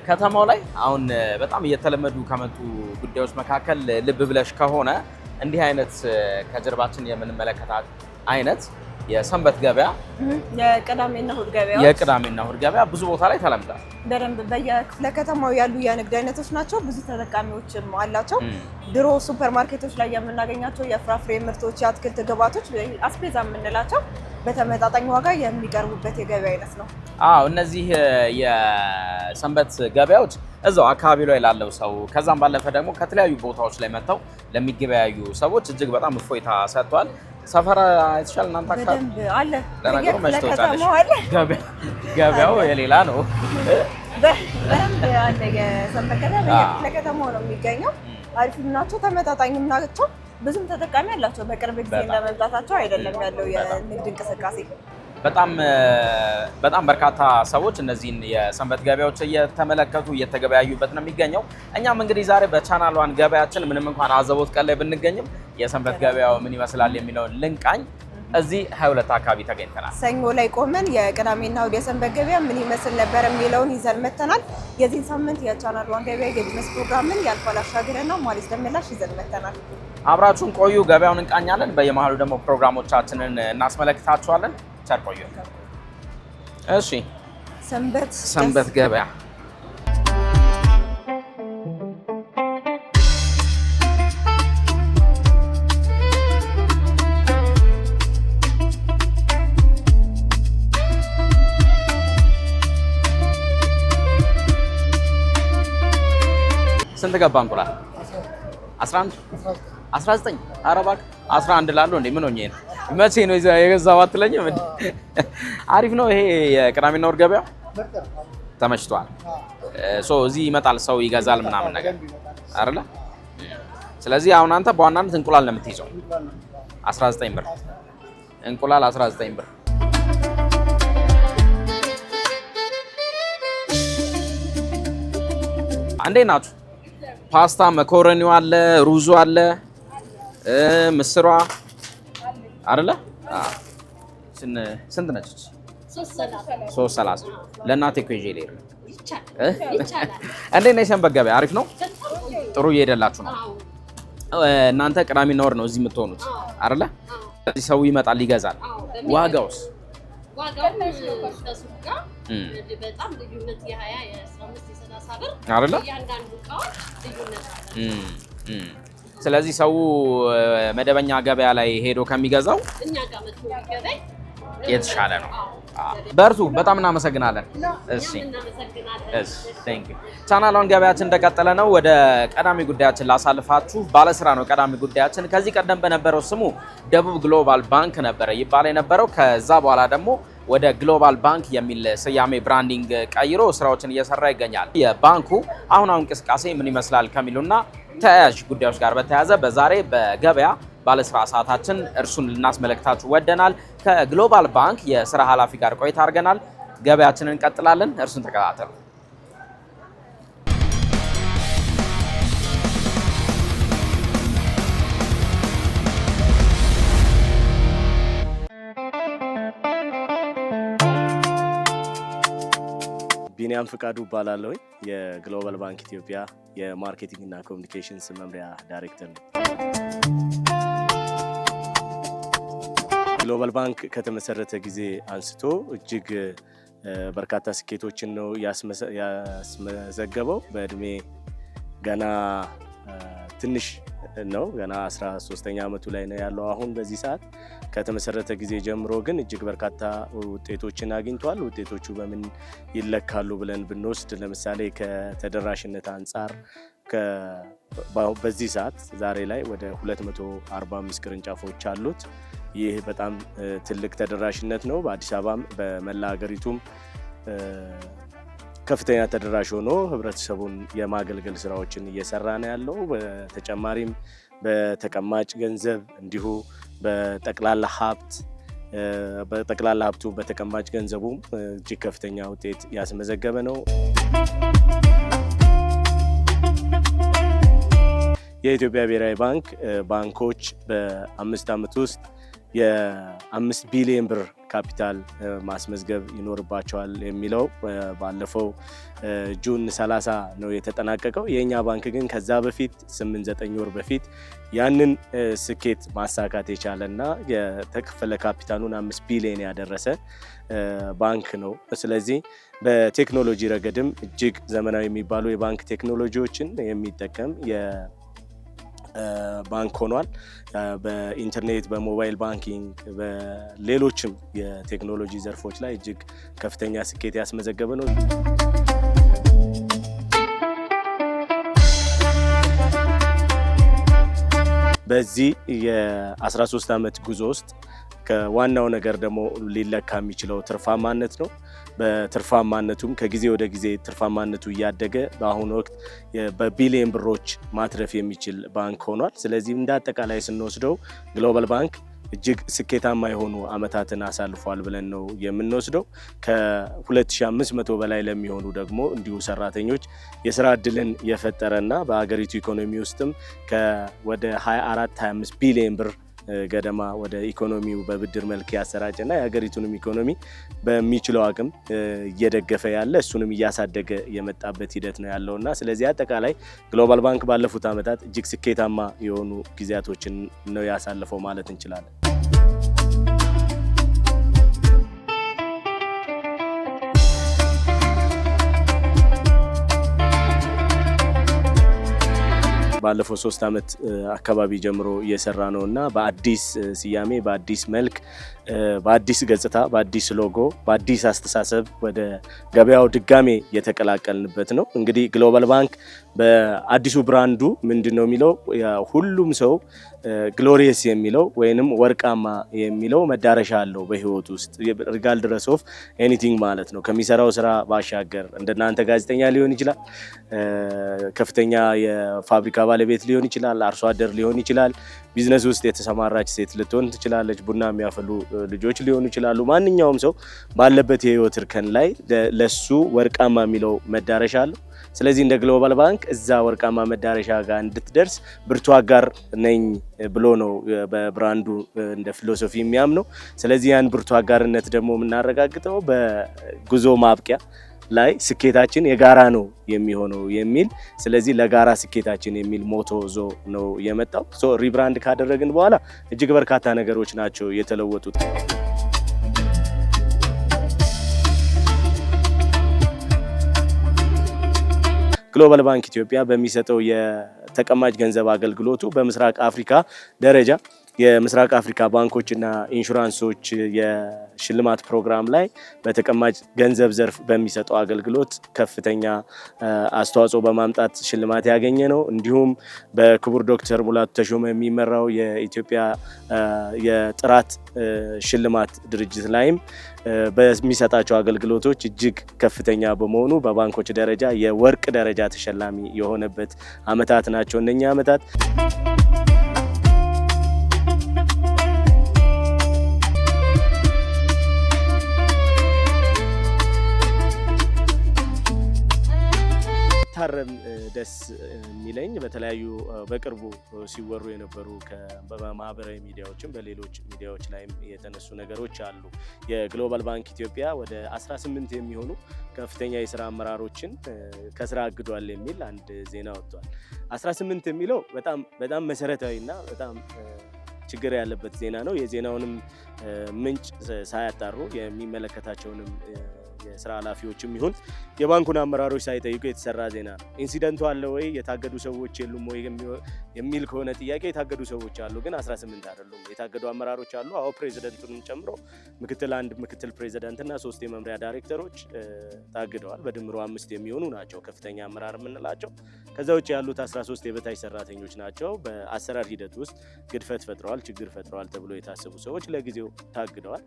ከተማው ላይ አሁን በጣም እየተለመዱ ከመጡ ጉዳዮች መካከል ልብ ብለሽ ከሆነ እንዲህ አይነት ከጀርባችን የምንመለከታት አይነት የሰንበት ገበያ የቅዳሜና እሁድ ገበያ ብዙ ቦታ ላይ ተለምዷል። በደንብ በየክፍለ ከተማው ያሉ የንግድ አይነቶች ናቸው። ብዙ ተጠቃሚዎችም አላቸው። ድሮ ሱፐር ማርኬቶች ላይ የምናገኛቸው የፍራፍሬ ምርቶች፣ የአትክልት ግብዓቶች፣ አስቤዛ የምንላቸው በተመጣጣኝ ዋጋ የሚቀርቡበት የገበያ አይነት ነው። እነዚህ የሰንበት ገበያዎች እዛው አካባቢው ላይ ላለው ሰው ከዛም ባለፈ ደግሞ ከተለያዩ ቦታዎች ላይ መጥተው ለሚገበያዩ ሰዎች እጅግ በጣም እፎይታ ሰጥቷል። ሰፈራ የተሻለ እናንተ አካባቢ በደንብ አለ። ለነገሩ መሽቶታል። ገበያው የሌላ ነው። በደንብ አለ። የሰንበት ገበያ በየክፍለ ከተማው ነው የሚገኘው። አሪፍም ናቸው፣ ተመጣጣኝም ናቸው። ብዙም ተጠቃሚ አላቸው። በቅርብ ጊዜ እንደመምጣታቸው አይደለም ያለው የንግድ እንቅስቃሴ። በጣም በርካታ ሰዎች እነዚህን የሰንበት ገበያዎች እየተመለከቱ እየተገበያዩበት ነው የሚገኘው። እኛም እንግዲህ ዛሬ በቻናል ዋን ገበያችን ምንም እንኳን አዘቦት ቀን ላይ ብንገኝም የሰንበት ገበያው ምን ይመስላል የሚለውን ልንቃኝ እዚህ 22 አካባቢ ተገኝተናል። ሰኞ ላይ ቆመን የቅዳሜና እሁድ የሰንበት ገበያ ምን ይመስል ነበር የሚለውን ይዘን መተናል። የዚህን ሳምንት የቻናል ዋን ገበያ የቢዝነስ ፕሮግራምን ያልፋል አሻግረና ማሊስ ደመላሽ ይዘን መተናል። አብራችሁን ቆዩ። ገበያውን እንቃኛለን። በየመሃሉ ደግሞ ፕሮግራሞቻችንን እናስመለክታችኋለን። ቸር ቆዩ። እሺ፣ ሰንበት ገበያ ስንት ገባ እንቁላል? 11 19 ኧረ እባክህ 11 ላለው እንዴ? ምን ሆኜ ነው? መቼ ነው የገዛው አትለኝም እንዴ? አሪፍ ነው ይሄ የቅዳሜና እሁድ ገበያው ተመችቷል። እዚህ ይመጣል ሰው ይገዛል ምናምን ነገር አይደለ? ስለዚህ አሁን አንተ በዋናነት እንቁላል ነው የምትይዘው። 19 ብር እንቁላል 19 ብር። እንዴት ናችሁ? ፓስታ መኮረኒው አለ፣ ሩዙ አለ፣ ምስሯ አይደለ? ስንት ነች? 330 ለእናቴ እኮ ይዤ ልሄድ ነው። እንዴት ነው የሰንበት ገበያ? አሪፍ ነው? ጥሩ እየሄደላችሁ ነው? እናንተ ቅዳሜና እሁድ ነው እዚህ የምትሆኑት አይደለ? እዚህ ሰው ይመጣል ይገዛል። ዋጋውስ? በጣም ልዩነት የ20 የ15 የ30 ብር አይደለ? እያንዳንዱ እቃዎች ልዩነት አለ። ስለዚህ ሰው መደበኛ ገበያ ላይ ሄዶ ከሚገዛው እኛ ጋር መጥቶ ገበያ የተሻለ ነው። በርቱ። በጣም እናመሰግናለን። እሺ፣ ቴንክ ዩ። ቻናሉን ገበያችን እንደቀጠለ ነው። ወደ ቀዳሚ ጉዳያችን ላሳልፋችሁ። ባለስራ ነው ቀዳሚ ጉዳያችን። ከዚህ ቀደም በነበረው ስሙ ደቡብ ግሎባል ባንክ ነበረ ይባል የነበረው። ከዛ በኋላ ደግሞ ወደ ግሎባል ባንክ የሚል ስያሜ ብራንዲንግ ቀይሮ ስራዎችን እየሰራ ይገኛል። የባንኩ አሁናዊ እንቅስቃሴ ምን ይመስላል ከሚሉና ተያያዥ ጉዳዮች ጋር በተያያዘ በዛሬ በገበያ ባለስራ ሰዓታችን እርሱን ልናስመለክታችሁ ወደናል። ከግሎባል ባንክ የስራ ኃላፊ ጋር ቆይታ አድርገናል። ገበያችንን እንቀጥላለን። እርሱን ተከታተሉ። ቢኒያም ፍቃዱ እባላለሁ። የግሎባል ባንክ ኢትዮጵያ የማርኬቲንግ እና ኮሚኒኬሽንስ መምሪያ ዳይሬክተር ነኝ። ግሎባል ባንክ ከተመሰረተ ጊዜ አንስቶ እጅግ በርካታ ስኬቶችን ነው ያስመዘገበው። በእድሜ ገና ትንሽ ነው፣ ገና 13ኛ ዓመቱ ላይ ነው ያለው አሁን በዚህ ሰዓት። ከተመሰረተ ጊዜ ጀምሮ ግን እጅግ በርካታ ውጤቶችን አግኝቷል። ውጤቶቹ በምን ይለካሉ ብለን ብንወስድ ለምሳሌ ከተደራሽነት አንጻር በዚህ ሰዓት ዛሬ ላይ ወደ 245 ቅርንጫፎች አሉት። ይህ በጣም ትልቅ ተደራሽነት ነው። በአዲስ አበባም በመላ ሀገሪቱም ከፍተኛ ተደራሽ ሆኖ ህብረተሰቡን የማገልገል ስራዎችን እየሰራ ነው ያለው። በተጨማሪም በተቀማጭ ገንዘብ እንዲሁ በጠቅላላ ሀብቱ በተቀማጭ ገንዘቡም እጅግ ከፍተኛ ውጤት ያስመዘገበ ነው። የኢትዮጵያ ብሔራዊ ባንክ ባንኮች በ5 ዓመት ውስጥ የ5 ቢሊዮን ብር ካፒታል ማስመዝገብ ይኖርባቸዋል የሚለው ባለፈው ጁን 30 ነው የተጠናቀቀው። የኛ ባንክ ግን ከዛ በፊት 8-9 ወር በፊት ያንን ስኬት ማሳካት የቻለና የተከፈለ ካፒታሉን 5 ቢሊዮን ያደረሰ ባንክ ነው። ስለዚህ በቴክኖሎጂ ረገድም እጅግ ዘመናዊ የሚባሉ የባንክ ቴክኖሎጂዎችን የሚጠቀም ባንክ ሆኗል። በኢንተርኔት፣ በሞባይል ባንኪንግ፣ በሌሎችም የቴክኖሎጂ ዘርፎች ላይ እጅግ ከፍተኛ ስኬት ያስመዘገበ ነው። በዚህ የ13 ዓመት ጉዞ ውስጥ ከዋናው ነገር ደግሞ ሊለካ የሚችለው ትርፋማነት ነው። በትርፋማነቱም ከጊዜ ወደ ጊዜ ትርፋማነቱ እያደገ በአሁኑ ወቅት በቢሊዮን ብሮች ማትረፍ የሚችል ባንክ ሆኗል። ስለዚህ እንደ አጠቃላይ ስንወስደው ግሎባል ባንክ እጅግ ስኬታማ የሆኑ አመታትን አሳልፏል ብለን ነው የምንወስደው። ከ2500 በላይ ለሚሆኑ ደግሞ እንዲሁ ሰራተኞች የስራ እድልን የፈጠረና በአገሪቱ ኢኮኖሚ ውስጥም ወደ 24-25 ቢሊዮን ብር ገደማ ወደ ኢኮኖሚው በብድር መልክ ያሰራጨና የሀገሪቱንም ኢኮኖሚ በሚችለው አቅም እየደገፈ ያለ እሱንም እያሳደገ የመጣበት ሂደት ነው ያለውና ስለዚህ አጠቃላይ ግሎባል ባንክ ባለፉት አመታት እጅግ ስኬታማ የሆኑ ጊዜያቶችን ነው ያሳለፈው ማለት እንችላለን። ባለፈው 3 ዓመት አካባቢ ጀምሮ እየሰራ ነውና በአዲስ ስያሜ፣ በአዲስ መልክ፣ በአዲስ ገጽታ፣ በአዲስ ሎጎ፣ በአዲስ አስተሳሰብ ወደ ገበያው ድጋሜ የተቀላቀልንበት ነው። እንግዲህ ግሎባል ባንክ በአዲሱ ብራንዱ ምንድነው የሚለው ሁሉም ሰው ግሎሪየስ የሚለው ወይንም ወርቃማ የሚለው መዳረሻ አለው በህይወት ውስጥ ሪጋርድለስ ኦፍ ኤኒቲንግ ማለት ነው። ከሚሰራው ስራ ባሻገር እንደናንተ ጋዜጠኛ ሊሆን ይችላል፣ ከፍተኛ የፋብሪካ ባለቤት ሊሆን ይችላል፣ አርሶ አደር ሊሆን ይችላል፣ ቢዝነስ ውስጥ የተሰማራች ሴት ልትሆን ትችላለች፣ ቡና የሚያፈሉ ልጆች ሊሆኑ ይችላሉ። ማንኛውም ሰው ባለበት የህይወት እርከን ላይ ለሱ ወርቃማ የሚለው መዳረሻ አለው። ስለዚህ እንደ ግሎባል ባንክ እዛ ወርቃማ መዳረሻ ጋር እንድትደርስ ብርቱ አጋር ነኝ ብሎ ነው በብራንዱ እንደ ፊሎሶፊ የሚያምነው። ስለዚህ ያን ብርቱ አጋርነት ደግሞ የምናረጋግጠው በጉዞ ማብቂያ ላይ ስኬታችን የጋራ ነው የሚሆነው የሚል ስለዚህ ለጋራ ስኬታችን የሚል ሞቶ ዞ ነው የመጣው። ሪብራንድ ካደረግን በኋላ እጅግ በርካታ ነገሮች ናቸው የተለወጡት። ግሎባል ባንክ ኢትዮጵያ በሚሰጠው የተቀማጭ ገንዘብ አገልግሎቱ በምስራቅ አፍሪካ ደረጃ የምስራቅ አፍሪካ ባንኮችና ኢንሹራንሶች የሽልማት ፕሮግራም ላይ በተቀማጭ ገንዘብ ዘርፍ በሚሰጠው አገልግሎት ከፍተኛ አስተዋጽኦ በማምጣት ሽልማት ያገኘ ነው። እንዲሁም በክቡር ዶክተር ሙላቱ ተሾመ የሚመራው የኢትዮጵያ የጥራት ሽልማት ድርጅት ላይም በሚሰጣቸው አገልግሎቶች እጅግ ከፍተኛ በመሆኑ በባንኮች ደረጃ የወርቅ ደረጃ ተሸላሚ የሆነበት አመታት ናቸው እነኛ አመታት። ታረም ደስ የሚለኝ በተለያዩ በቅርቡ ሲወሩ የነበሩ በማህበራዊ ሚዲያዎችም በሌሎች ሚዲያዎች ላይም የተነሱ ነገሮች አሉ። የግሎባል ባንክ ኢትዮጵያ ወደ 18 የሚሆኑ ከፍተኛ የስራ አመራሮችን ከስራ አግዷል የሚል አንድ ዜና ወጥቷል። 18 የሚለው በጣም መሰረታዊና በጣም ችግር ያለበት ዜና ነው። የዜናውንም ምንጭ ሳያጣሩ የሚመለከታቸውንም የስራ ኃላፊዎችም ይሁን የባንኩን አመራሮች ሳይጠይቁ የተሰራ ዜና ነው። ኢንሲደንቱ አለ ወይ የታገዱ ሰዎች የሉም ወይ የሚል ከሆነ ጥያቄ የታገዱ ሰዎች አሉ፣ ግን 18 አይደሉም። የታገዱ አመራሮች አሉ። አዎ ፕሬዚደንቱንም ጨምሮ አንድ ምክትል ፕሬዚደንትና 3 የመምሪያ ዳይሬክተሮች ታግደዋል። በድምሩ 5 የሚሆኑ ናቸው ከፍተኛ አመራር የምንላቸው። ከዛ ውጭ ያሉት 13 የበታች ሰራተኞች ናቸው። በአሰራር ሂደት ውስጥ ግድፈት ፈጥረዋል፣ ችግር ፈጥረዋል ተብሎ የታሰቡ ሰዎች ለጊዜው ታግደዋል።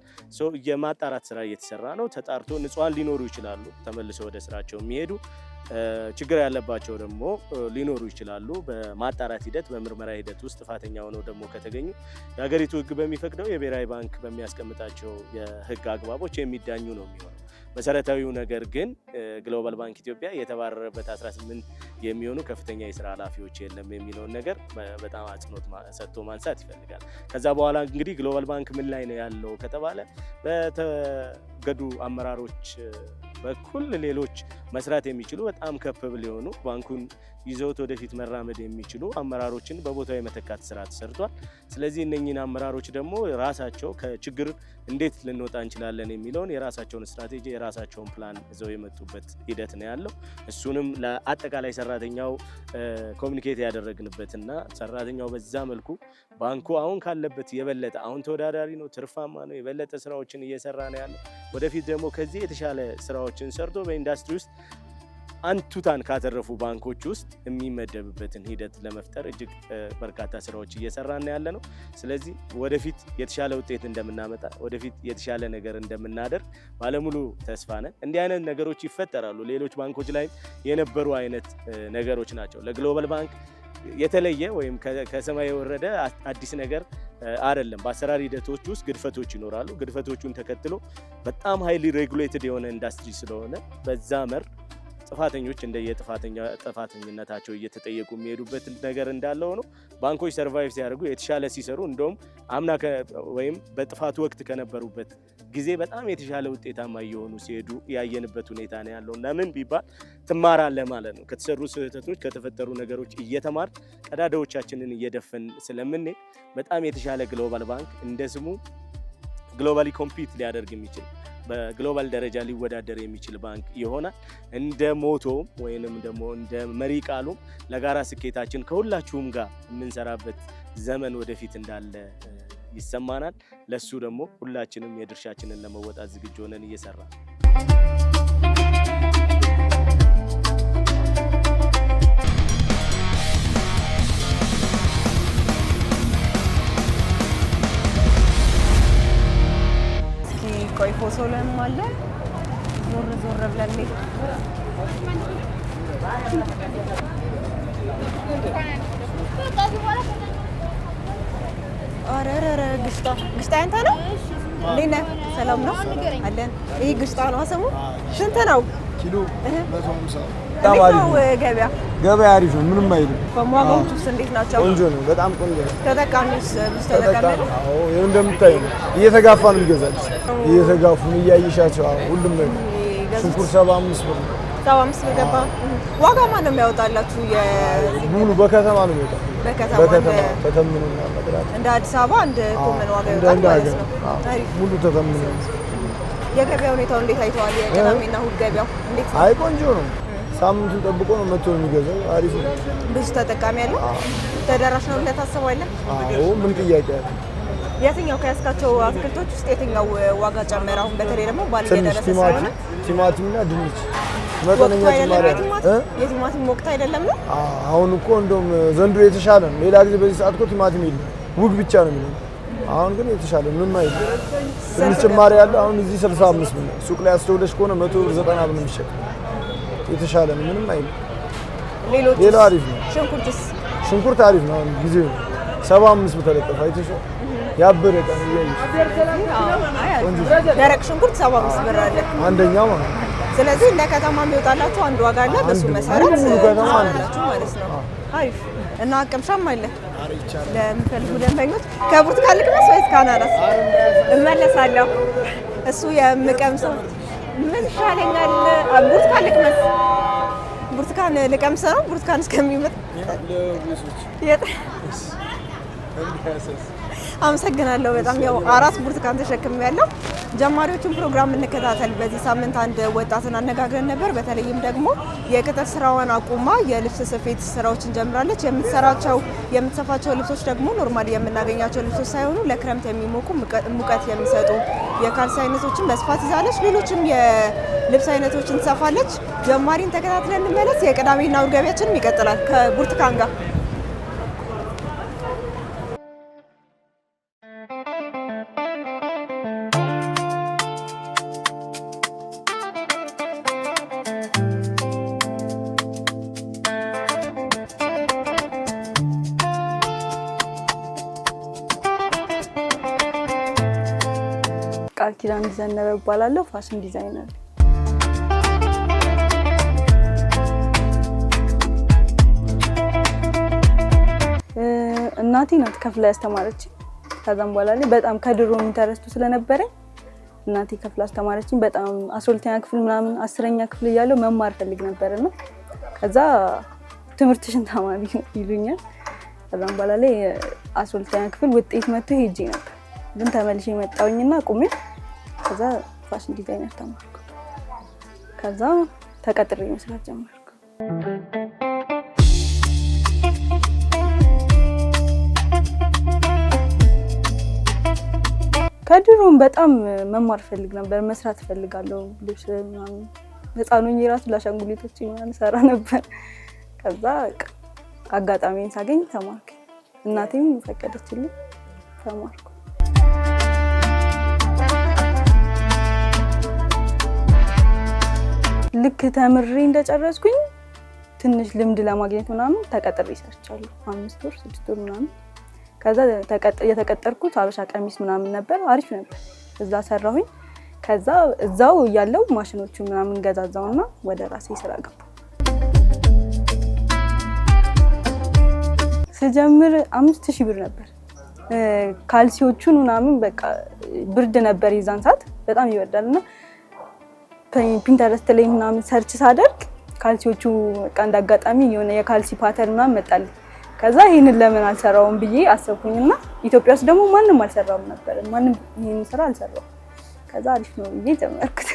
የማጣራት ስራ እየተሰራ ነው። ተጣርቶ ንጹሃን ንጹሃን ሊኖሩ ይችላሉ ተመልሰው ወደ ስራቸው የሚሄዱ ችግር ያለባቸው ደግሞ ሊኖሩ ይችላሉ በማጣራት ሂደት በምርመራ ሂደት ውስጥ ጥፋተኛ ሆነው ደግሞ ከተገኙ የሀገሪቱ ህግ በሚፈቅደው የብሔራዊ ባንክ በሚያስቀምጣቸው የህግ አግባቦች የሚዳኙ ነው የሚሆነው መሰረታዊው ነገር ግን ግሎባል ባንክ ኢትዮጵያ የተባረረበት 18 የሚሆኑ ከፍተኛ የስራ ኃላፊዎች የለም የሚለውን ነገር በጣም አጽንኦት ሰጥቶ ማንሳት ይፈልጋል ከዛ በኋላ እንግዲህ ግሎባል ባንክ ምን ላይ ነው ያለው ከተባለ በተገዱ አመራሮች በኩል ሌሎች መስራት የሚችሉ በጣም ከፈብል የሆኑ ባንኩን ይዘውት ወደፊት መራመድ የሚችሉ አመራሮችን በቦታው የመተካት ስራ ተሰርቷል ስለዚህ እነኚህን አመራሮች ደግሞ ራሳቸው ከችግር እንዴት ልንወጣ እንችላለን የሚለውን የራሳቸውን ስትራቴጂ የራሳቸውን ፕላን ይዘው የመጡበት ሂደት ነው ያለው እሱንም ለአጠቃላይ ሰራተኛው ኮሙኒኬት ያደረግንበትና ሰራተኛው በዛ መልኩ ባንኩ አሁን ካለበት የበለጠ አሁን ተወዳዳሪ ነው ትርፋማ ነው የበለጠ ስራዎችን እየሰራ ነው ያለው ወደፊት ደግሞ ከዚህ የተሻለ ስራዎችን ሰርቶ በኢንዱስትሪ ውስጥ አንቱታን ካተረፉ ባንኮች ውስጥ የሚመደብበትን ሂደት ለመፍጠር እጅግ በርካታ ስራዎች እየሰራን ያለ ነው ስለዚህ ወደፊት የተሻለ ውጤት እንደምናመጣ ወደፊት የተሻለ ነገር እንደምናደርግ ባለሙሉ ተስፋ ነን እንዲህ አይነት ነገሮች ይፈጠራሉ ሌሎች ባንኮች ላይ የነበሩ አይነት ነገሮች ናቸው ለግሎባል ባንክ የተለየ ወይም ከሰማይ የወረደ አዲስ ነገር አይደለም በአሰራር ሂደቶች ውስጥ ግድፈቶች ይኖራሉ ግድፈቶቹን ተከትሎ በጣም ሃይሊ ሬጉሌትድ የሆነ ኢንዱስትሪ ስለሆነ በዛ መር ጥፋተኞች ጥፋተኝነታቸው እየተጠየቁ የሚሄዱበት ነገር እንዳለ ሆኖ ባንኮች ሰርቫይቭ ሲያደርጉ የተሻለ ሲሰሩ እንደውም አምና ወይም በጥፋቱ ወቅት ከነበሩበት ጊዜ በጣም የተሻለ ውጤታማ እየሆኑ ሲሄዱ ያየንበት ሁኔታ ነው ያለው ለምን ቢባል ትማራለህ ማለት ነው ከተሰሩ ስህተቶች ከተፈጠሩ ነገሮች እየተማር ቀዳዳዎቻችንን እየደፈን ስለምንሄድ በጣም የተሻለ ግሎባል ባንክ እንደ ስሙ ግሎባሊ ኮምፒት ሊያደርግ የሚችል በግሎባል ደረጃ ሊወዳደር የሚችል ባንክ ይሆናል እንደ ሞቶ ወይንም ደግሞ እንደ መሪ ቃሉ ለጋራ ስኬታችን ከሁላችሁም ጋር የምንሰራበት ዘመን ወደፊት እንዳለ ይሰማናል ለሱ ደግሞ ሁላችንም የድርሻችንን ለመወጣት ዝግጁ ሆነን እየሰራን ቆይ ፎቶ ለማለ ዞር ብለን አረረረ ግስጣ አንተ ነው ለና ሰላም ነው አለን ይሄ ግስጣ ነው ስሙ ስንት ነው ኪሎ 150 ታማሪው ገበያ አሪፍ ነው ምንም አይልም በማጋውት ውስጥ እንዴት ናቸው ቆንጆ ነው በጣም ቆንጆ ነው ተጠቃሚስ ተጠቃሚ አዎ ይሄ እንደምታይ ነው እየተጋፋ ነው የሚገዛል እየተጋፉ ነው እያይሻቸው ሁሉም ነው ሽንኩርት 75 ብር 75 ብር ገባ ዋጋ ማን ነው የሚያወጣላችሁ ሙሉ በከተማ ነው የሚወጣው በከተማ ተተምኖ ነው ማለት እንደ አዲስ አበባ እንደ ኮመን ዋጋ ይወጣል ማለት ነው ሙሉ ተተምኖ የገበያው ሁኔታው እንዴት አይተዋል የቅዳሜና እሑድ ገበያው እንዴት አይ ቆንጆ ነው ሳምንቱ ጠብቆ ነው መጥቶ የሚገዛው አሪፍ ነው ብዙ ተጠቃሚ ያለ ተደራሽ ነው ለታሰባለ አዎ ምን ጥያቄ አለ የትኛው ከያስካቸው አትክልቶች ውስጥ የትኛው ዋጋ ጨመረ አሁን በተለይ ደግሞ ባል እየደረሰ ስለሆነ ቲማቲምና ድንች መጠነኛ የቲማቲም ወቅት አይደለም ነው አሁን እኮ እንደውም ዘንድሮ የተሻለ ነው ሌላ ጊዜ በዚህ ሰዓት እኮ ቲማቲም የለም ውግ ብቻ ነው የሚለው አሁን ግን የተሻለ ምንም አይደለም ትንሽ ጭማሪ ያለ አሁን እዚህ 65 ብር ሱቅ ላይ አስተውለሽ ከሆነ 190 ብር ነው የሚሸጥ የተሻለ ነው ምንም አይደለም ሌላው አሪፍ ነው ሽንኩርት አሪፍ ነው አሁን ጊዜው 75 ብር ተለጠፈ አይተሽ ያበረ ቀን ይያይሽ ደረቅ ሽንኩርት 75 ብር አለ አንደኛው ማለት ስለዚህ እንደ ከተማ የሚወጣላችሁ አንድ ዋጋ አለ በሱ መሰረት አላችሁ ማለት ነው አሪፍ እና አቀምሻም አለ ለምፈልጉ ደንበኞች ከብርቱካን ልቅመስ ወይስ ከአናናስ እመለሳለሁ እሱ የምቀምሰው ምን ይሻለኛል ብርቱካን ልቅመስ ብርቱካን ልቀምስ ነው ብርቱካን እስከሚመጣ አመሰግናለሁ በጣም ያው አራስ ብርቱካን ተሸክሜያለሁ ጀማሪዎችን ፕሮግራም እንከታተል በዚህ ሳምንት አንድ ወጣትን አነጋግረን ነበር በተለይም ደግሞ የቅጥር ስራዋን አቁማ የልብስ ስፌት ስራዎችን ጀምራለች የምትሰፋቸው ልብሶች ደግሞ ኖርማሊ የምናገኛቸው ልብሶች ሳይሆኑ ለክረምት የሚሞቁ ሙቀት የሚሰጡ የካልሲ አይነቶችን በስፋት ይዛለች ሌሎችም የልብስ አይነቶችን ትሰፋለች ጀማሪን ተከታትለን እንመለስ የቅዳሜና እሑድ ገበያችንም ይቀጥላል ከብርቱካን ጋር ቃልኪዳን ዘነበ እባላለሁ። ፋሽን ዲዛይነር። እናቴ ናት ከፍላ ያስተማረችኝ። ከዛም በኋላ ላይ በጣም ከድሮ ኢንተረስቱ ስለነበረኝ እናቴ ከፍላ አስተማረችኝ። በጣም 12ኛ ክፍል ምናምን 10ኛ ክፍል እያለሁ መማር ፈልግ ነበርና ከዛ ትምህርትሽን ተማሪ ይሉኛል። ከዛም በኋላ ላይ 12ኛ ክፍል ውጤት መጥቶ ሄጄ ነበር። ግን ተመልሼ መጣሁኝና ቁሜ ከዛ ፋሽን ዲዛይነር ተማርኩ። ከዛ ተቀጥሬ መስራት ጀመርኩ። ከድሮም በጣም መማር ፈልግ ነበር፣ መስራት ፈልጋለሁ። ልብስ ምናምን ህፃኑኝ ራሱ ለአሻንጉሊቶች ምናምን ሰራ ነበር። ከዛ አጋጣሚን ሳገኝ ተማርኩ። እናቴም ፈቀደችልኝ ተማርኩ። ልክ ተምሬ እንደጨረስኩኝ ትንሽ ልምድ ለማግኘት ምናምን ተቀጥሬ ሰርቻለሁ። 5 ወር 6 ወር ምናምን። ከዛ የተቀጠርኩት ሀበሻ ቀሚስ ምናምን ነበር። አሪፍ ነበር። እዛ ሰራሁኝ። ከዛ እዛው ያለው ማሽኖቹ ምናምን ገዛዛውና ወደ ራሴ ስራ ገባሁ። ስጀምር 5000 ብር ነበር። ካልሲዎቹን ምናምን በቃ ብርድ ነበር የዛን ሰዓት በጣም ይወዳልና ፒንተረስት ላይ ምናምን ሰርች ሳደርግ ካልሲዎቹ በቃ እንዳጋጣሚ የሆነ የካልሲ ፓተርን ምናምን መጣልኝ። ከዛ ይሄንን ለምን አልሰራውም ብዬ አሰብኩኝና ኢትዮጵያ ውስጥ ደግሞ ማንም አልሰራውም ነበር። ማንም ይሄን ስራ አልሰራው። ከዛ አሪፍ ነው ብዬ ጀመርኩት።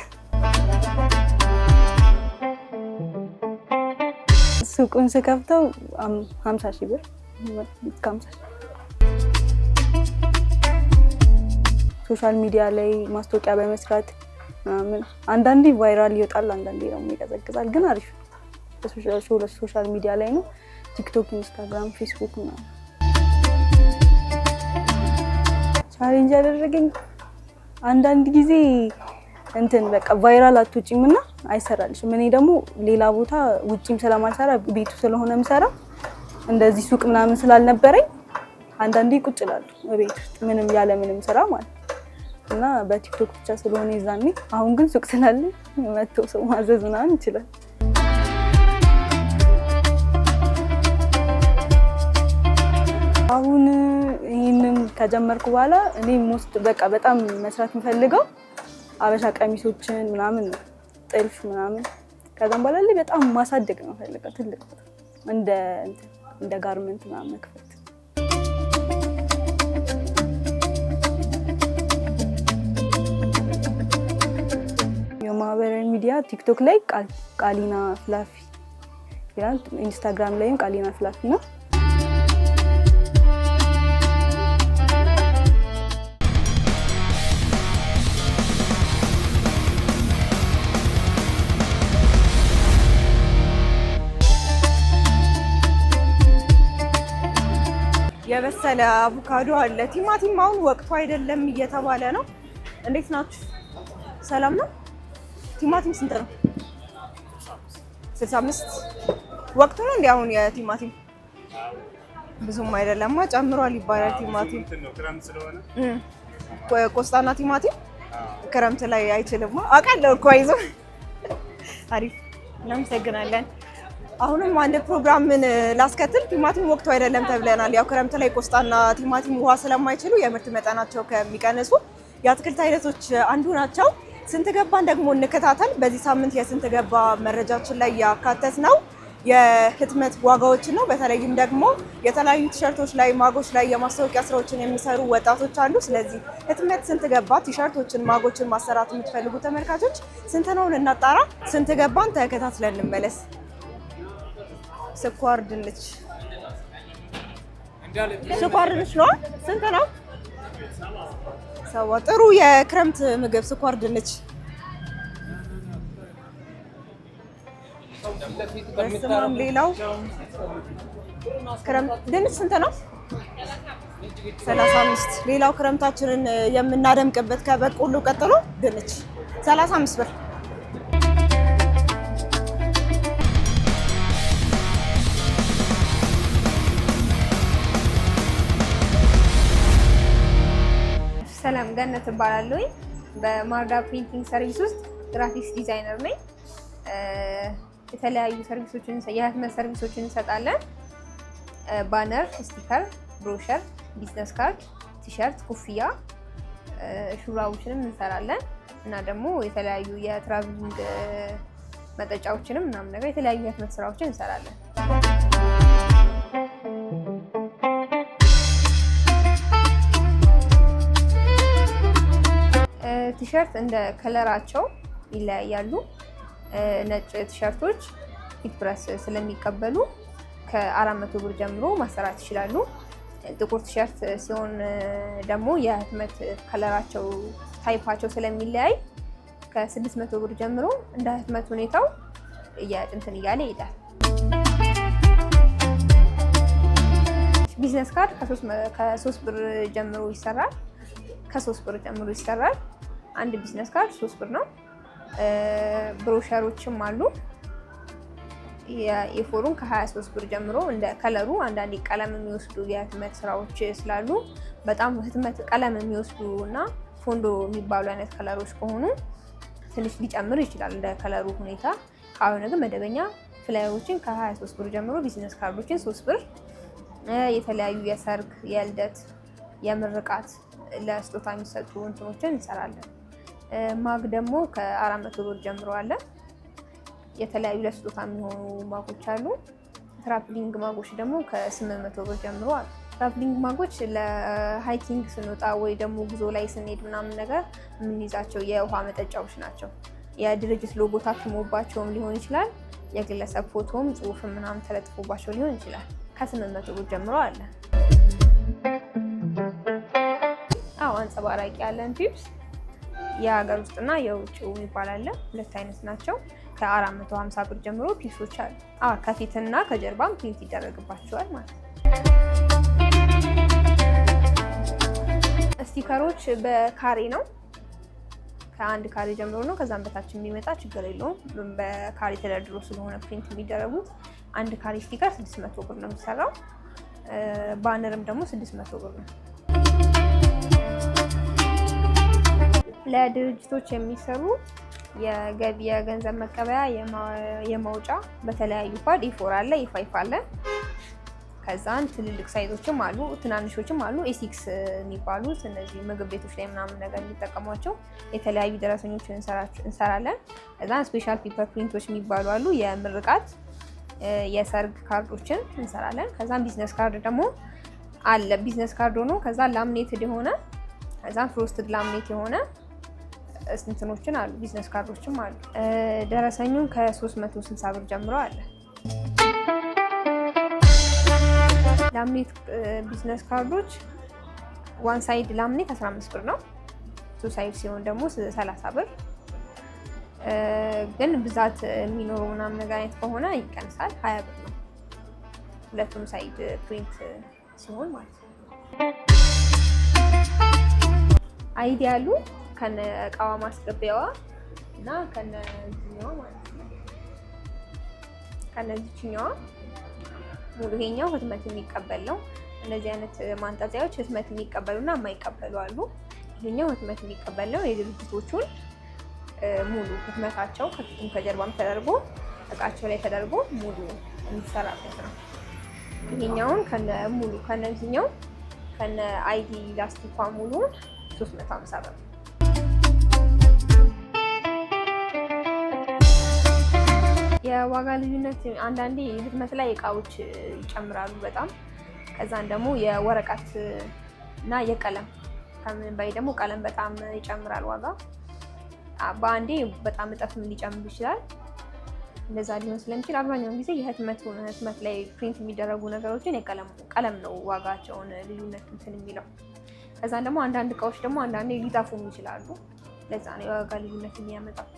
ሱቁን ስከፍተው 50000 ብር እስከ 50000 ሶሻል ሚዲያ ላይ ማስታወቂያ በመስራት ምናምን አንዳንዴ ቫይራል ይወጣል፣ አንዳንዴ ደግሞ ይቀዘቅዛል። ግን አሪፍ ሶሻል ሚዲያ ላይ ነው። ቲክቶክ፣ ኢንስታግራም፣ ፌስቡክ ምናምን ቻሌንጅ ያደረገኝ አንዳንድ ጊዜ እንትን በቃ ቫይራል አትወጪምና አይሰራልሽም። እኔ ደግሞ ሌላ ቦታ ውጪም ስለማልሰራ ቤቱ ስለሆነ የምሰራ እንደዚህ ሱቅ ምናምን ስላልነበረኝ አንዳንዴ ቁጭ እላለሁ ቤት ውስጥ ምንም ያለ ምንም ስራ ማለት እና በቲክቶክ ብቻ ስለሆነ ይዛኔ። አሁን ግን ሱቅ ስላለ መጥቶ ሰው ማዘዝ ምናምን ይችላል። አሁን ይሄንን ከጀመርኩ በኋላ እኔ ሞስት በቃ በጣም መስራት የምፈልገው ሀበሻ ቀሚሶችን ምናምን ነው፣ ጥልፍ ምናምን። ከዛም በኋላ ላይ በጣም ማሳደግ ነው ፈልገው ትልቅ እንደ ጋርመንት ምናምን መክፈት። የማህበራዊ ሚዲያ ቲክቶክ ላይ ቃሊና ፍላፊ ይላል፣ ኢንስታግራም ላይም ቃሊና ፍላፊ ነው። የበሰለ አቮካዶ አለ። ቲማቲም አሁን ወቅቱ አይደለም እየተባለ ነው። እንዴት ናችሁ? ሰላም ነው? ቲማቲም ስንት ነው? 65 ወቅቱ ነው እንዴ? አሁን የቲማቲም ብዙም አይደለማ፣ ጨምሯል ይባላል። ቲማቲም ቆስጣና ቲማቲም ክረምት ላይ አይችልም። አውቃለሁ እኮ አይዞህ። አሪፍ እናመሰግናለን። አሁንም አንድ ፕሮግራምን ላስከትል። ቲማቲም ወቅቱ አይደለም ተብለናል። ያው ክረምት ላይ ቆስጣና ቲማቲም ውሃ ስለማይችሉ የምርት መጠናቸው ከሚቀንሱ የአትክልት አይነቶች አንዱ ናቸው። ስንት ገባን ደግሞ እንከታተል። በዚህ ሳምንት የስንት ገባ መረጃችን ላይ ያካተት ነው የህትመት ዋጋዎችን ነው። በተለይም ደግሞ የተለያዩ ቲሸርቶች ላይ፣ ማጎች ላይ የማስታወቂያ ስራዎችን የሚሰሩ ወጣቶች አሉ። ስለዚህ ህትመት ስንት ገባ፣ ቲሸርቶችን፣ ማጎችን ማሰራት የምትፈልጉ ተመልካቾች ስንት ነው እናጣራ። ስንት ገባን ተከታትለን እንመለስ። ስኳር ድንች ነው። ስንት ነው? ሰዋ። ጥሩ የክረምት ምግብ ስኳር ድንች። በስማም ሌላው ክረምት ድንች ስንት ነው? 35። ሌላው ክረምታችንን የምናደምቅበት ከበቆሎ ቀጥሎ ድንች 35 ብር። ሰላም ገነት እባላለሁ። በማርዳ ፕሪንቲንግ ሰርቪስ ውስጥ ግራፊክስ ዲዛይነር ነኝ። የተለያዩ ሰርቪሶችን የህትመት ሰርቪሶችን እንሰጣለን። ባነር፣ ስቲከር፣ ብሮሸር፣ ቢዝነስ ካርድ፣ ቲሸርት፣ ኮፍያ፣ ሹራቦችንም እንሰራለን እና ደግሞ የተለያዩ የትራቭሊንግ መጠጫዎችንም ምናምን ነገር የተለያዩ የህትመት ስራዎችን እንሰራለን። ቲሸርት እንደ ከለራቸው ይለያያሉ። ነጭ ቲሸርቶች ፊት ፕረስ ስለሚቀበሉ ከ400 ብር ጀምሮ ማሰራት ይችላሉ። ጥቁር ቲሸርት ሲሆን ደግሞ የህትመት ከለራቸው ታይፓቸው ስለሚለያይ ከ600 ብር ጀምሮ እንደ ህትመት ሁኔታው እንትን እያለ ይሄዳል። ቢዝነስ ካርድ ከ3 ብር ጀምሮ ይሰራል። ከ3 ብር ጀምሮ ይሰራል። አንድ ቢዝነስ ካርድ 3 ብር ነው። ብሮሸሮችም አሉ። የፎሩን ከ23 ብር ጀምሮ እንደ ከለሩ አንዳንዴ ቀለም የሚወስዱ የህትመት ስራዎች ስላሉ በጣም ህትመት ቀለም የሚወስዱ እና ፎንዶ የሚባሉ አይነት ከለሮች ከሆኑ ትንሽ ሊጨምር ይችላል እንደ ከለሩ ሁኔታ። ካልሆነ ግን መደበኛ ፍላየሮችን ከ23 ብር ጀምሮ፣ ቢዝነስ ካርዶችን 3 ብር፣ የተለያዩ የሰርግ፣ የልደት፣ የምርቃት ለስጦታ የሚሰጡ እንትኖችን እንሰራለን። ማግ ደግሞ ከ400 ብር ጀምሮ አለ። የተለያዩ ለስጦታ የሚሆኑ ማጎች አሉ። ትራፕሊንግ ማጎች ደግሞ ከ800 ብር ጀምሮ አሉ። ትራፕሊንግ ማጎች ለሃይኪንግ ስንወጣ ወይ ደግሞ ጉዞ ላይ ስንሄድ ምናምን ነገር የምንይዛቸው የውሃ መጠጫዎች ናቸው። የድርጅት ሎጎ ታትሞባቸውም ሊሆን ይችላል። የግለሰብ ፎቶም ጽሁፍም ምናምን ተለጥፎባቸው ሊሆን ይችላል። ከ800 ብር ጀምሮ አለ። አንጸባራቂ ያለን ቲፕስ የሀገር ውስጥና የውጭው ይባላል። ሁለት አይነት ናቸው። ከ450 ብር ጀምሮ ፒሶች አሉ። ከፊትና ከጀርባም ፕሪንት ይደረግባቸዋል ማለት ነው። ስቲከሮች በካሬ ነው። ከአንድ ካሬ ጀምሮ ነው። ከዛም በታች የሚመጣ ችግር የለውም። በካሬ ተደርድሮ ስለሆነ ፕሪንት የሚደረጉት አንድ ካሬ ስቲከር 600 ብር ነው የሚሰራው። ባነርም ደግሞ 600 ብር ነው። ለድርጅቶች የሚሰሩ የገቢ የገንዘብ መቀበያ የማውጫ በተለያዩ ፓድ ኢፎር አለ፣ ኢፋይፍ አለ። ከዛን ትልልቅ ሳይዞችም አሉ፣ ትናንሾችም አሉ። ኤሲክስ የሚባሉት እነዚህ ምግብ ቤቶች ላይ ምናምን ነገር የሚጠቀሟቸው የተለያዩ ደረሰኞችን እንሰራለን። ከዛን ስፔሻል ፔፐር ፕሪንቶች የሚባሉ አሉ፣ የምርቃት የሰርግ ካርዶችን እንሰራለን። ከዛን ቢዝነስ ካርድ ደግሞ አለ። ቢዝነስ ካርድ ሆኖ ከዛ ላምኔትድ የሆነ ከዛን ፍሮስትድ ላምኔት የሆነ እንትኖችን አሉ፣ ቢዝነስ ካርዶችም አሉ። ደረሰኙን ከ360 ብር ጀምሮ አለ። ላምኔት ቢዝነስ ካርዶች ዋን ሳይድ ላምኔት 15 ብር ነው። ቱ ሳይድ ሲሆን ደግሞ 30 ብር። ግን ብዛት የሚኖረው ምናምን ነገር አይነት ከሆነ ይቀንሳል፣ 20 ብር ነው። ሁለቱም ሳይድ ፕሪንት ሲሆን ማለት ነው። አይዲ ያሉ ከነ እቃዋ ማስገቢያዋ እና ከነ ዚህኛዋ ማለት ነው። ከነዚህኛዋ ሙሉ ይሄኛው ህትመት የሚቀበል ነው። እነዚህ አይነት ማንጠልጠያዎች ህትመት የሚቀበሉና የማይቀበሉ አሉ። ይሄኛው ህትመት የሚቀበል ነው። የድርጅቶቹን ሙሉ ህትመታቸው ከፊትም ከጀርባም ተደርጎ እቃቸው ላይ ተደርጎ ሙሉ የሚሰራበት ነው። ይሄኛውን ከነ ሙሉ ከነዚህኛው ከነ አይዲ ላስቲኳ ሙሉ 350 ብር። የዋጋ ልዩነት አንዳንዴ ህትመት ላይ እቃዎች ይጨምራሉ በጣም። ከዛን ደግሞ የወረቀት እና የቀለም ከምን ባይ ደግሞ ቀለም በጣም ይጨምራል ዋጋ። በአንዴ በጣም እጥፍም ሊጨምር ይችላል። እንደዛ ሊሆን ስለሚችል አብዛኛውን ጊዜ ህትመት ላይ ፕሪንት የሚደረጉ ነገሮችን ቀለም ነው ዋጋቸውን ልዩነት እንትን የሚለው። ከዛን ደግሞ አንዳንድ እቃዎች ደግሞ አንዳንዴ ሊጠፉም ይችላሉ። ለዛ ነው የዋጋ ልዩነት የሚያመጣው።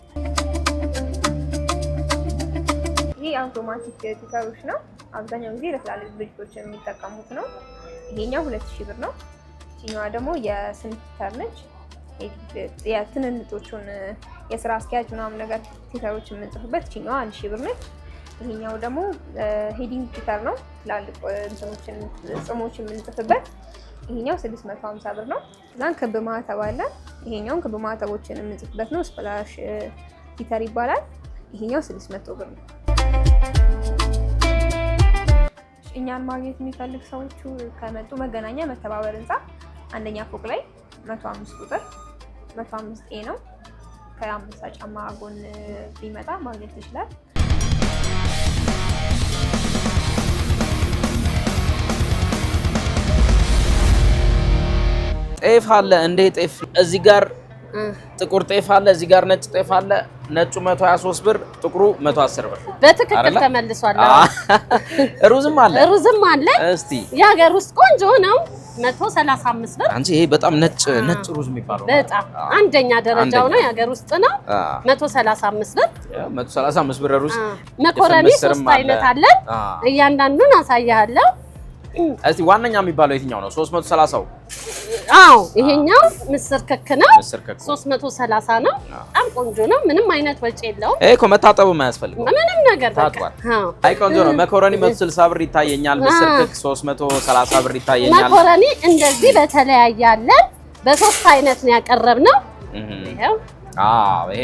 ይሄ አውቶማቲክ ቲከሮች ነው። አብዛኛው ጊዜ ለትላልቅ ድርጅቶች የሚጠቀሙት ነው። ይሄኛው 2000 ብር ነው። ይሄኛዋ ደግሞ የስንተር ነች። የትንንጦቹን የስራ አስኪያጅ ምናምን ነገር ቲከሮች የምንጽፍበት ይሄኛዋ 1000 ብር ነች። ይሄኛው ደግሞ ሄዲንግ ፒተር ነው ትላልቅ እንትኖችን ጽሞችን የምንጽፍበት ይሄኛው 650 ብር ነው። እዛን ክብ ማህተብ አለ። ይሄኛው ክብ ማህተቦችን የምንጽፍበት ነው ስፕላሽ ፒተር ይባላል። ይሄኛው 600 ብር ነው። እኛን ማግኘት የሚፈልግ ሰዎቹ ከመጡ መገናኛ መተባበር ህንፃ አንደኛ ፎቅ ላይ 105 ቁጥር 105 ኤ ነው። ከአንበሳ ጫማ ጎን ቢመጣ ማግኘት ይችላል። ጤፍ አለ እንዴ? ጤፍ እዚህ ጋር ጥቁር ጤፍ አለ፣ እዚህ ጋር ነጭ ጤፍ አለ። ነጩ 123 ብር፣ ጥቁሩ 110 ብር። በትክክል ተመልሷል። ሩዝም አለ፣ ሩዝም አለ። እስቲ የሀገር ውስጥ ቆንጆ ነው 135 ብር። አንቺ ይሄ በጣም ነጭ ሩዝ የሚባለው በጣም አንደኛ ደረጃው ነው። የሀገር ውስጥ ነው 135 ብር። 135 ብር ሩዝ። መኮረኒ 3 አይነት አለ። እያንዳንዱን አሳያለሁ። እስቲ ዋነኛ የሚባለው የትኛው ነው? 330ው? አዎ ይሄኛው ምስር ክክ ነው። 330 ነው። በጣም ቆንጆ ነው። ምንም አይነት ወጪ የለውም። እኮ መታጠቡ የማያስፈልገው ምንም ነገር በቃ። አይ ቆንጆ ነው። መኮረኒ 160 ብር ይታየኛል። ምስር ክክ 330 ብር ይታየኛል። መኮረኒ እንደዚህ በተለያየ አለ። በሶስት አይነት ነው ያቀረብነው። ይሄው ይሄ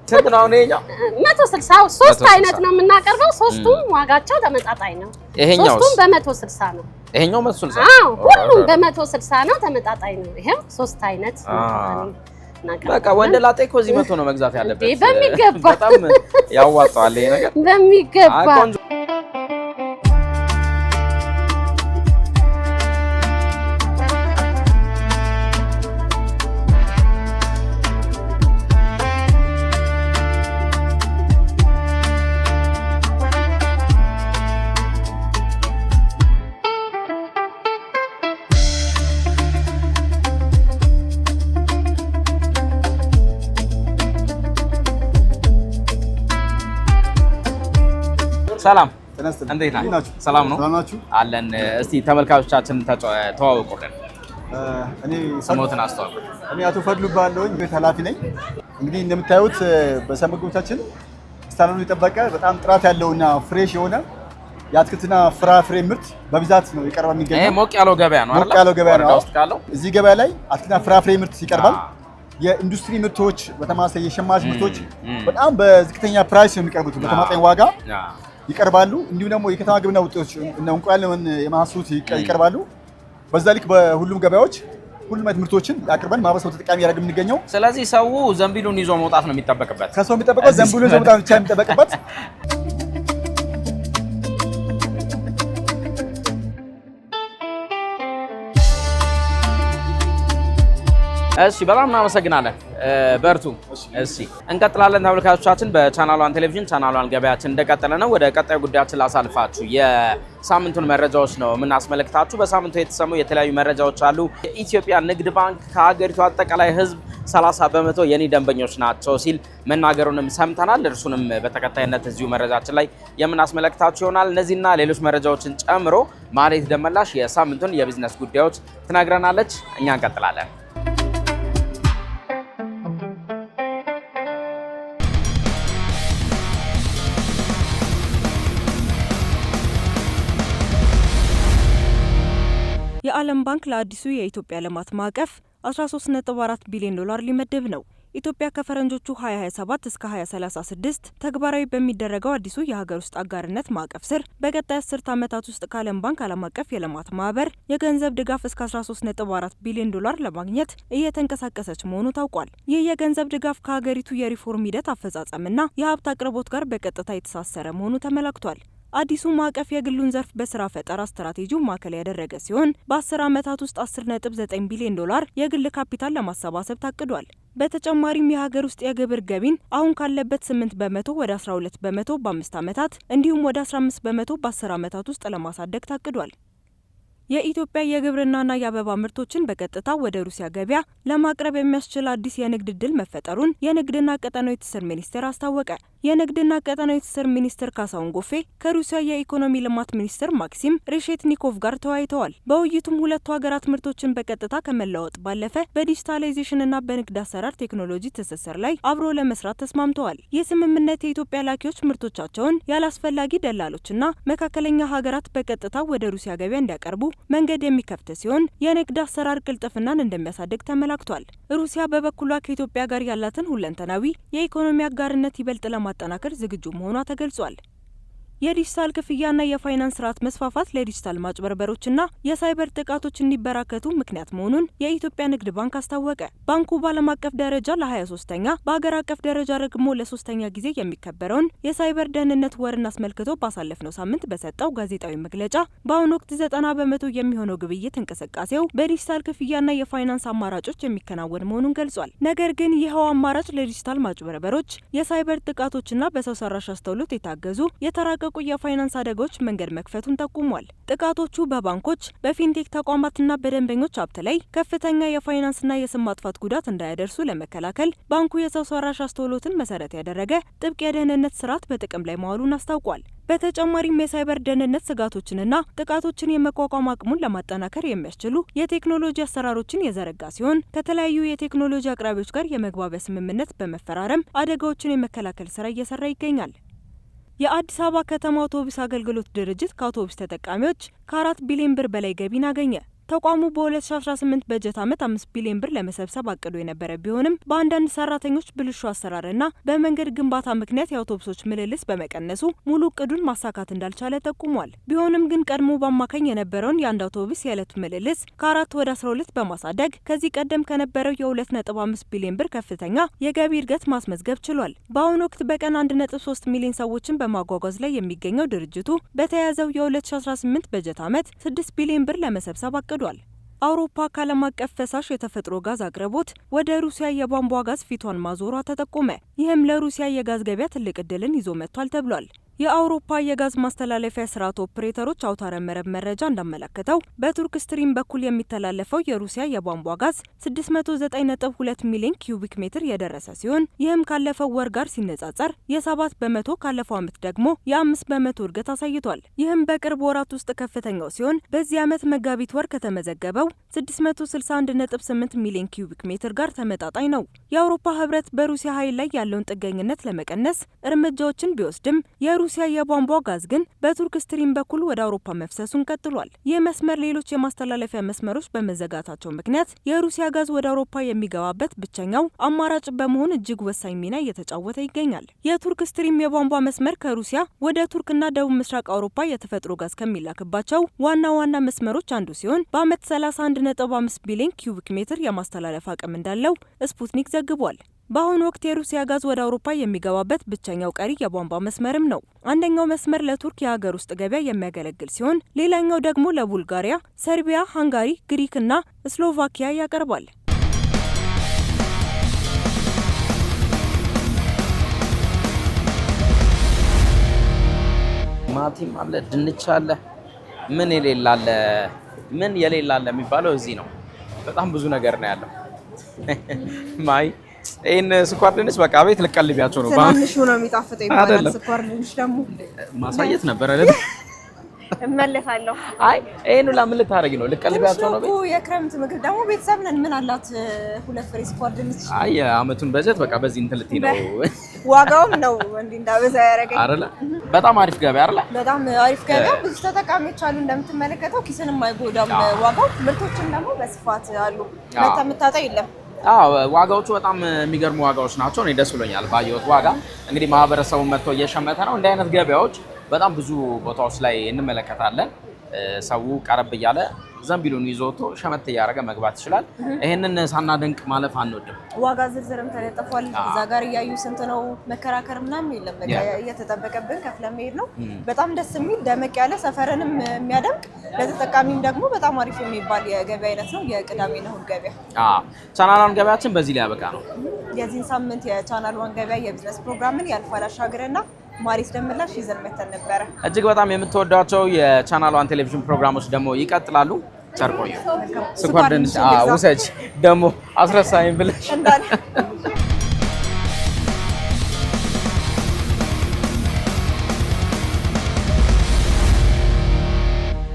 ስንት ነው? ይሄኛው 160 ሶስት አይነት ነው የምናቀርበው። ሶስቱም ዋጋቸው ተመጣጣኝ ነው። ይሄኛው ሶስቱም በ160 ነው። ይሄኛው 160? አዎ ሁሉም በ160 ነው። ተመጣጣኝ ነው። ይሄው ሶስት አይነት በቃ ወንደ ላጤ እኮ እዚህ መቶ ነው መግዛት ያለበት። በሚገባ በጣም ያዋጣዋል ይሄ ነገር በሚገባ። ሰላም እንዴት ናችሁ? ሰላም ነው አለን። እስቲ ተመልካቾቻችን ተዋወቁልን። እኔ ስሞትን አስተዋውቁ። እኔ አቶ ፈድሉ ባለውኝ ቤት ኃላፊ ነኝ። እንግዲህ እንደምታዩት በሰንበት ምግቦቻችን ስታንዳርዱን የጠበቀ በጣም ጥራት ያለውና ፍሬሽ የሆነ የአትክልትና ፍራፍሬ ምርት በብዛት ነው የቀረበ የሚገኘው። ይሄ ሞቅ ያለው ገበያ ነው አይደል? ሞቅ ያለው ገበያ ነው። ውስጥ ካለው እዚህ ገበያ ላይ አትክልትና ፍራፍሬ ምርት ይቀርባል። የኢንዱስትሪ ምርቶች በተማሳይ የሸማች ምርቶች በጣም በዝቅተኛ ፕራይስ ነው የሚቀርቡት፣ በተማጣኝ ዋጋ ይቀርባሉ። እንዲሁም ደግሞ የከተማ ግብርና ውጤቶች እና እንቁላልን የማሱት ይቀርባሉ። በዛ ልክ በሁሉም ገበያዎች ሁሉም አይነት ምርቶችን አቅርበን ማህበረሰቡ ተጠቃሚ ያደርግ የምንገኘው። ስለዚህ ሰው ዘንቢሉን ይዞ መውጣት ነው የሚጠበቅበት። ከሰው የሚጠበቅበት ዘንቢሉን ይዞ መውጣት ብቻ የሚጠበቅበት። እሺ በጣም እናመሰግናለን። በርቱ። እሺ እንቀጥላለን ተመልካቾቻችን። በቻናሏን ቴሌቪዥን ቻናሏን ገበያችን እንደቀጠለ ነው። ወደ ቀጣዩ ጉዳያችን ላሳልፋችሁ። የሳምንቱን መረጃዎች ነው የምናስመለክታችሁ። በሳምንቱ የተሰሙ የተለያዩ መረጃዎች አሉ። የኢትዮጵያ ንግድ ባንክ ከሀገሪቱ አጠቃላይ ሕዝብ 30% የኔ ደንበኞች ናቸው ሲል መናገሩንም ሰምተናል። እርሱንም በተከታይነት እዚሁ መረጃችን ላይ የምናስመለክታችሁ ይሆናል። እነዚህና ሌሎች መረጃዎችን ጨምሮ ማህሌት ደመላሽ የሳምንቱን የቢዝነስ ጉዳዮች ትነግረናለች። እኛ እንቀጥላለን። የዓለም ባንክ ለአዲሱ የኢትዮጵያ ልማት ማዕቀፍ 13.4 ቢሊዮን ዶላር ሊመድብ ነው። ኢትዮጵያ ከፈረንጆቹ 2027 እስከ 2036 ተግባራዊ በሚደረገው አዲሱ የሀገር ውስጥ አጋርነት ማዕቀፍ ስር በቀጣይ 10 ዓመታት ውስጥ ከዓለም ባንክ ዓለም አቀፍ የልማት ማህበር የገንዘብ ድጋፍ እስከ 13.4 ቢሊዮን ዶላር ለማግኘት እየተንቀሳቀሰች መሆኑ ታውቋል። ይህ የገንዘብ ድጋፍ ከሀገሪቱ የሪፎርም ሂደት አፈጻጸምና የሀብት አቅርቦት ጋር በቀጥታ የተሳሰረ መሆኑ ተመላክቷል። አዲሱ ማዕቀፍ የግሉን ዘርፍ በስራ ፈጠራ ስትራቴጂው ማዕከል ያደረገ ሲሆን በ10 ዓመታት ውስጥ 10.9 ቢሊዮን ዶላር የግል ካፒታል ለማሰባሰብ ታቅዷል። በተጨማሪም የሀገር ውስጥ የግብር ገቢን አሁን ካለበት 8 በመቶ ወደ 12 በመቶ በ5 ዓመታት እንዲሁም ወደ 15 በመቶ በ10 ዓመታት ውስጥ ለማሳደግ ታቅዷል። የኢትዮጵያ የግብርናና የአበባ ምርቶችን በቀጥታ ወደ ሩሲያ ገበያ ለማቅረብ የሚያስችል አዲስ የንግድ ዕድል መፈጠሩን የንግድና ቀጠናዊ ትስስር ሚኒስቴር አስታወቀ። የንግድና ቀጠናዊ ትስስር ሚኒስትር ካሳሁን ጎፌ ከሩሲያ የኢኮኖሚ ልማት ሚኒስትር ማክሲም ሬሼትኒኮቭ ጋር ተወያይተዋል። በውይይቱም ሁለቱ ሀገራት ምርቶችን በቀጥታ ከመለዋወጥ ባለፈ በዲጂታላይዜሽንና በንግድ አሰራር ቴክኖሎጂ ትስስር ላይ አብሮ ለመስራት ተስማምተዋል። ይህ ስምምነት የኢትዮጵያ ላኪዎች ምርቶቻቸውን ያላስፈላጊ ደላሎችና መካከለኛ ሀገራት በቀጥታ ወደ ሩሲያ ገበያ እንዲያቀርቡ መንገድ የሚከፍት ሲሆን የንግድ አሰራር ቅልጥፍናን እንደሚያሳድግ ተመላክቷል። ሩሲያ በበኩሏ ከኢትዮጵያ ጋር ያላትን ሁለንተናዊ የኢኮኖሚ አጋርነት ይበልጥ ለማጠናከር ዝግጁ መሆኗ ተገልጿል። የዲጂታል ክፍያና የፋይናንስ ስርዓት መስፋፋት ለዲጂታል ማጭበርበሮችና የሳይበር ጥቃቶች እንዲበራከቱ ምክንያት መሆኑን የኢትዮጵያ ንግድ ባንክ አስታወቀ። ባንኩ በዓለም አቀፍ ደረጃ ለ23ኛ በአገር አቀፍ ደረጃ ደግሞ ለ3ኛ ጊዜ የሚከበረውን የሳይበር ደህንነት ወርን አስመልክቶ ባሳለፍነው ሳምንት በሰጠው ጋዜጣዊ መግለጫ በአሁኑ ወቅት 90% የሚሆነው ግብይት እንቅስቃሴው በዲጂታል ክፍያና የፋይናንስ አማራጮች የሚከናወን መሆኑን ገልጿል። ነገር ግን ይኸው አማራጭ ለዲጂታል ማጭበርበሮች፣ የሳይበር ጥቃቶችና በሰው ሰራሽ አስተውሎት የታገዙ የተራቀቁ የፋይናንስ አደጋዎች መንገድ መክፈቱን ጠቁሟል። ጥቃቶቹ በባንኮች፣ በፊንቴክ ተቋማትና በደንበኞች ሀብት ላይ ከፍተኛ የፋይናንስና የስም ማጥፋት ጉዳት እንዳያደርሱ ለመከላከል ባንኩ የሰው ሰራሽ አስተውሎትን መሰረት ያደረገ ጥብቅ የደህንነት ስርዓት በጥቅም ላይ ማዋሉን አስታውቋል። በተጨማሪም የሳይበር ደህንነት ስጋቶችንና ጥቃቶችን የመቋቋም አቅሙን ለማጠናከር የሚያስችሉ የቴክኖሎጂ አሰራሮችን የዘረጋ ሲሆን ከተለያዩ የቴክኖሎጂ አቅራቢዎች ጋር የመግባቢያ ስምምነት በመፈራረም አደጋዎችን የመከላከል ስራ እየሰራ ይገኛል። የአዲስ አበባ ከተማ አውቶቡስ አገልግሎት ድርጅት ከአውቶቡስ ተጠቃሚዎች ከ4 ቢሊዮን ብር በላይ ገቢን አገኘ። ተቋሙ በ2018 በጀት ዓመት 5 ቢሊዮን ብር ለመሰብሰብ አቅዶ የነበረ ቢሆንም በአንዳንድ ሰራተኞች ብልሹ አሰራርና በመንገድ ግንባታ ምክንያት የአውቶቡሶች ምልልስ በመቀነሱ ሙሉ እቅዱን ማሳካት እንዳልቻለ ጠቁሟል። ቢሆንም ግን ቀድሞ በአማካኝ የነበረውን የአንድ አውቶቡስ የዕለት ምልልስ ከ4 ወደ 12 በማሳደግ ከዚህ ቀደም ከነበረው የ2.5 ቢሊዮን ብር ከፍተኛ የገቢ እድገት ማስመዝገብ ችሏል። በአሁኑ ወቅት በቀን 1.3 ሚሊዮን ሰዎችን በማጓጓዝ ላይ የሚገኘው ድርጅቱ በተያያዘው የ2018 በጀት ዓመት 6 ቢሊዮን ብር ለመሰብሰብ አቅዷል። አውሮፓ ከዓለም አቀፍ ፈሳሽ የተፈጥሮ ጋዝ አቅርቦት ወደ ሩሲያ የቧንቧ ጋዝ ፊቷን ማዞሯ ተጠቆመ። ይህም ለሩሲያ የጋዝ ገበያ ትልቅ ዕድልን ይዞ መጥቷል ተብሏል። የአውሮፓ የጋዝ ማስተላለፊያ ስርዓት ኦፕሬተሮች አውታረ መረብ መረጃ እንዳመለከተው በቱርክ ስትሪም በኩል የሚተላለፈው የሩሲያ የቧንቧ ጋዝ 609.2 ሚሊዮን ኪዩቢክ ሜትር የደረሰ ሲሆን ይህም ካለፈው ወር ጋር ሲነጻጸር የ7 በመቶ ካለፈው ዓመት ደግሞ የ5 በመቶ እድገት አሳይቷል። ይህም በቅርብ ወራት ውስጥ ከፍተኛው ሲሆን በዚህ ዓመት መጋቢት ወር ከተመዘገበው 661.8 ሚሊዮን ኪዩቢክ ሜትር ጋር ተመጣጣኝ ነው። የአውሮፓ ህብረት በሩሲያ ኃይል ላይ ያለውን ጥገኝነት ለመቀነስ እርምጃዎችን ቢወስድም የሩሲያ የቧንቧ ጋዝ ግን በቱርክ ስትሪም በኩል ወደ አውሮፓ መፍሰሱን ቀጥሏል። ይህ መስመር ሌሎች የማስተላለፊያ መስመሮች በመዘጋታቸው ምክንያት የሩሲያ ጋዝ ወደ አውሮፓ የሚገባበት ብቸኛው አማራጭ በመሆን እጅግ ወሳኝ ሚና እየተጫወተ ይገኛል። የቱርክ ስትሪም የቧንቧ መስመር ከሩሲያ ወደ ቱርክና ደቡብ ምስራቅ አውሮፓ የተፈጥሮ ጋዝ ከሚላክባቸው ዋና ዋና መስመሮች አንዱ ሲሆን በዓመት 31.5 ቢሊዮን ኪዩቢክ ሜትር የማስተላለፍ አቅም እንዳለው ስፑትኒክ ዘግቧል። በአሁኑ ወቅት የሩሲያ ጋዝ ወደ አውሮፓ የሚገባበት ብቸኛው ቀሪ የቧንቧ መስመርም ነው። አንደኛው መስመር ለቱርክ የሀገር ውስጥ ገበያ የሚያገለግል ሲሆን ሌላኛው ደግሞ ለቡልጋሪያ፣ ሰርቢያ፣ ሃንጋሪ፣ ግሪክ እና ስሎቫኪያ ያቀርባል። ቲማቲም አለ፣ ድንች አለ፣ ምን የሌላለ ምን የሌላለ የሚባለው እዚህ ነው። በጣም ብዙ ነገር ነው ያለው። ማይ ይሄን ስኳር ድንች በቃ ቤት ልቀልቢያቸው ነው። ትናንሹ ነው የሚጣፍጠው ይባላል። ስኳር ድንች ደግሞ ማሳየት ነበር አይደል? እመለሳለሁ። አይ ይሄን ሁላ ምን ልታረጊ ነው? ልቀልቢያቸው ነው ቤት። የክረምት ምግብ ደግሞ ቤተሰብ ነን። ምን አላት ሁለት ፍሬ ስኳር ድንች። አይ የአመቱን በጀት በቃ በዚህ እንትን ልትይ ነው። ዋጋውም ነው እንዲህ እንዳበዛ ያደረገኝ አይደለ? በጣም አሪፍ ገበያ አይደለ? በጣም አሪፍ ገበያ፣ ብዙ ተጠቃሚዎች አሉ። እንደምትመለከተው ኪስንም አይጎዳም ዋጋው። ምርቶችም ደግሞ በስፋት አሉ። መታጣ የለም። ዋጋዎቹ በጣም የሚገርሙ ዋጋዎች ናቸው። እኔ ደስ ብሎኛል ባየሁት ዋጋ። እንግዲህ ማህበረሰቡን መጥቶ እየሸመተ ነው። እንዲህ አይነት ገበያዎች በጣም ብዙ ቦታዎች ላይ እንመለከታለን። ሰው ቀረብ እያለ ዘንቢሉን ይዞ ወጥቶ ሸመት እያደረገ መግባት ይችላል። ይሄንን ሳናደንቅ ማለፍ አንወድም። ዋጋ ዝርዝርም ተለጥፏል። እዛ ጋር እያዩ ስንት ነው መከራከር ምናምን የለም። በቃ እየተጠበቀብን ከፍለን መሄድ ነው። በጣም ደስ የሚል ደመቅ ያለ ሰፈርንም የሚያደምቅ ለተጠቃሚም ደግሞ በጣም አሪፍ የሚባል የገበያ አይነት ነው የቅዳሜና እሑድ ገበያ። ቻናል ዋን ገበያችን በዚህ ላይ ያበቃ ነው። የዚህን ሳምንት የቻናል ዋን ገበያ የቢዝነስ ፕሮግራምን ያልፋል አሻግርና ማሪስ ደምላሽ ይዘን መተን ነበረ። እጅግ በጣም የምትወዷቸው የቻናል ዋን ቴሌቪዥን ፕሮግራሞች ደግሞ ይቀጥላሉ። ቸር ቆዩ። ስኳር ድንች ውሰጅ ደግሞ አስረሳኝ ብለሽ